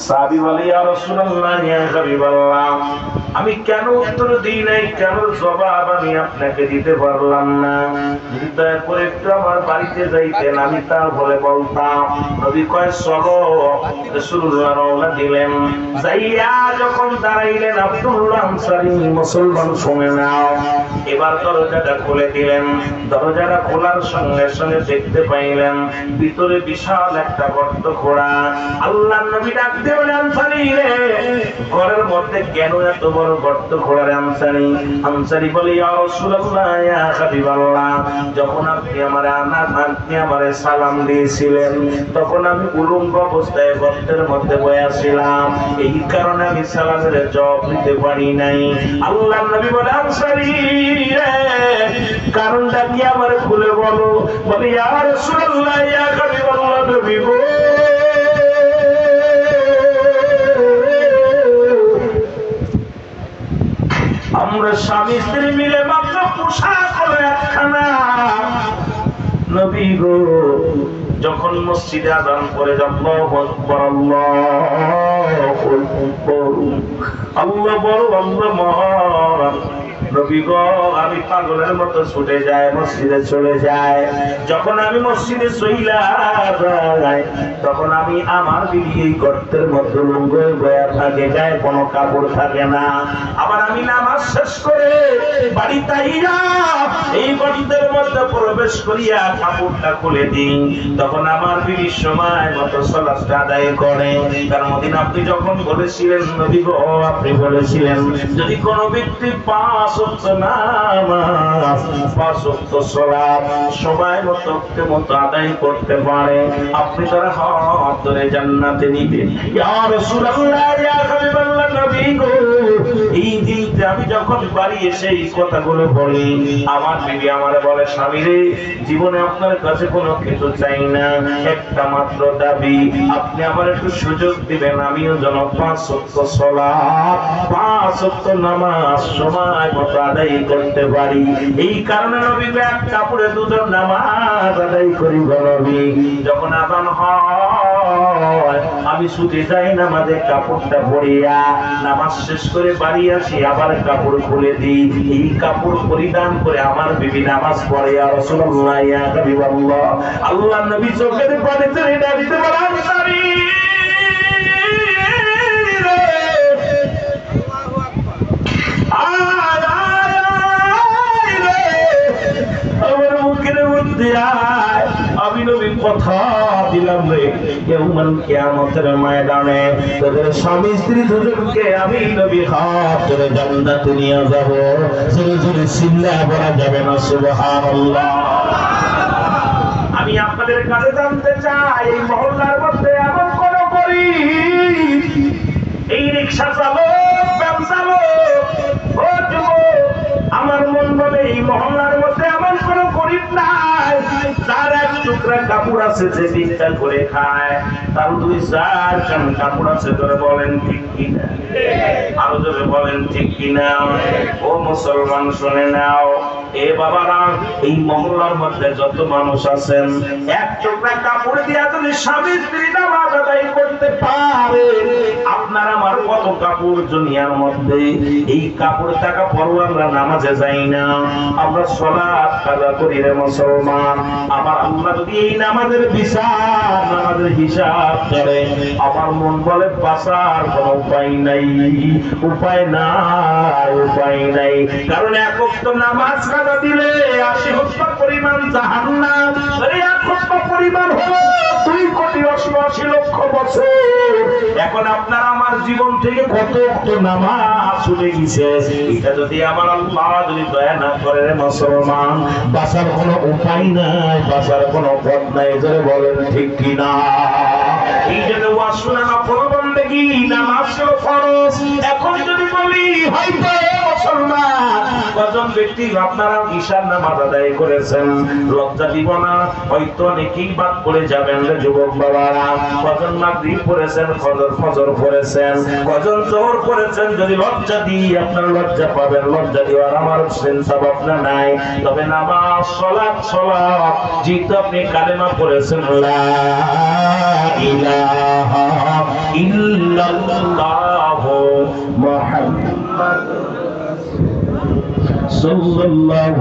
সাহাবী বলে ইয়া রাসূলুল্লাহ ইয়া হাবিবাল্লাহ আমি কেন উত্তর দিই নাই, কেন জবাব আমি আপনাকে দিতে পারলাম না? যদি দয়া করে একটু আমার বাড়িতে যাইতেন আমি তারপরে বলতাম। নবী কয় চলো। রাসূলুল্লাহ রওনা দিলেন। যাইয়া যখন দাঁড়াইলেন আব্দুল্লাহ আনসারী মুসলমান শুনে নাও, এবার দরজাটা খুলে দিলেন। দরজাটা খোলার সঙ্গে সঙ্গে দেখতে পাইলেন ভিতরে বিশাল একটা গর্ত খোঁড়া। আল্লাহর নবী ডাক দিয়ে বলেন আনসারী রে, ঘরের মধ্যে কেন এত বড় গর্ত খোঁড়া রে আনসারী? আনসারী বলে ইয়া রাসূলুল্লাহ ইয়া হাবিবাল্লাহ যখন আপনি আমারে সালাম দিয়েছিলেন তখন আমি উলঙ্গ অবস্থায় গর্তের মধ্যে বসে ছিলাম, এই কারণে আমি সালামের জবাব দিতে পারি নাই। আল্লাহর নবী বলে আনসারী রে কারণটা কি আমারে খুলে বলো। বলে ইয়া রাসূলুল্লাহ ইয়া হাবিবাল্লাহ নবী গো, আমরা স্বামী স্ত্রী মিলে মাত্র পোশাক হলো একখানা। নবী গো যখন মসজিদে আযান করে আল্লাহু আকবার আল্লাহু আকবার আল্লাহ বড় আল্লাহ মহান, নবী গো আমি পাগলের মতো ছুটে যাই মসজিদে চলে যায়। যখন আমি মসজিদে চইলা যাই তখন আমি আমার বিবি এই গর্তের মধ্যে লুঙ্গ বয়া থাকে, গায়ে কোনো কাপড় থাকে না। আবার আমি নামাজ শেষ করে বাড়িতে আইয়া এই গর্তের মধ্যে প্রবেশ করিয়া কাপড়টা খুলে দিই, তখন আমার বিবি সময় মতো সালাতটা আদায় করে। তার মধ্যে আপনি যখন বলেছিলেন নবী গো, আপনি বলেছিলেন যদি কোনো ব্যক্তি 5 ওয়াক্ত নামাজ 5 ওয়াক্ত সালাত সময় মতো আদায় করতে পারে আপনি তার হাত ধরে জান্নাতে নিবেন। ইয়া রাসূলুল্লাহ ইয়া হাবিবাল্লাহ নবী গো, এই দিনটা আমি যখন বাড়ি এসে এই কথাগুলো বলি আমার বিবি আমারে বলে স্বামী রে জীবনে আপনার কাছে কোনো কিছু চাই না, একটা মাত্র দাবি আপনি আমার একটু সুযোগ দিবেন আমিও যেন 5 ওয়াক্ত সালাত 5 ওয়াক্ত নামাজ সময় মতো আদায় করতে পারি। এই কারণে নবী এক কাপড়ে দুজন নামাজ আদায় করি গো নবী। যখন আযান হয় আমি ছুটে যাই নামাজে কাপড়টা পরিয়া নামাজ শেষ করে বাড়ি আসি আবার কাপড় খুলে দিই, এই কাপড় পরিধান করে আমার বিবি নামাজ পড়ে। ইয়া রাসূলুল্লাহ ইয়া হাবিবাল্লাহ আল্লাহর নবী চোখের পানি ছেড়ে দিতে বলেন আনসারী আমি নবী কথা দিলাম রে ইয়াউমাল কিয়ামতের ময়দানে তোদের স্বামী স্ত্রী দুজনকে আমি নবী হাত ধরে জান্নাতে নিয়ে যাব। জোরে জোরে চিল্লায়ে বলা যাবে না সুবহানাল্লাহ। আমি আপনাদের কাছে জানতে চাই এই মহল্লার মধ্যে এমন কোন গরীব, এই রিকশা চালক ভ্যান চালক ও যুবক আমার মন বলে এই মহল্লার মধ্যে এমন কোন গরীব নাই তার এক টুকরা কাপড় আছে যে ভিক্ষা করে খায়, তার 2-4 খান কাপড় আছে। ধরে বলেন ঠিক কিনা? আরো জোরে বলেন ঠিক কিনা? ও মুসলমান শুনে নাও এ বাবারা, এই মহল্লার মধ্যে যত মানুষ আছেন এক টুকরা কাপড় দিয়া যদি স্বামী স্ত্রী নামাজ আদায় করতে পারে আপনার আমার কত কাপড় দুনিয়ার মধ্যে। এই কাপড় টাকা পরও আমরা নামাজে যাই না, আমরা সালাত কাজা করি রে মুসলমান। আমার আল্লাহ যদি এই নামাজের বিচার নামাজের হিসাব করে আমার মন বলে বাঁচার কোনো উপায় নাই, উপায় নাই, উপায় নাই। কারণ এক ওয়াক্ত নামাজ কাজা দিলে 80 পরিমাণ জাহান্নাম, আরে 1 পরিমাণ হলো 2,88,00,000 বছর। এখন আপনার আমার জীবন থেকে কত ওয়াক্ত নামাজ ছুটে গেছে, এটা যদি আমার আল্লাহ যদি দয়া না করে মুসলমান বাঁচার কোনো উপায় নাই, বাঁচার কোনো পথ নাই। জোরে বলেন ঠিক কিনা? এই জন্য ওয়াজ শোনা নফল বন্দেগী, নামাজ হলো ফরজ। এখন যদি বলি হয়তো মুসলমান কজন ব্যক্তি আপনারা ঈশার নামাজ আদায় করেছেন? লজ্জা দিব না? হয়তো অনেকেই বাদ পড়ে যাবেন রে যুবক বাবারা। কজন মাগরিব পড়েছেন, ফজর পড়েছেন, কজন যোহর পড়েছেন? যদি লজ্জা দিই আপনার লজ্জা পাবেন, লজ্জা দেওয়ার আমার সেন্সাব আপনার নাই। তবে নামাজ, সালাত যেহেতু আপনি কালেমা পড়েছেন লা ইলাহা ইল্লাল্লাহ মুহাম্মাদুর রাসূলুল্লাহ।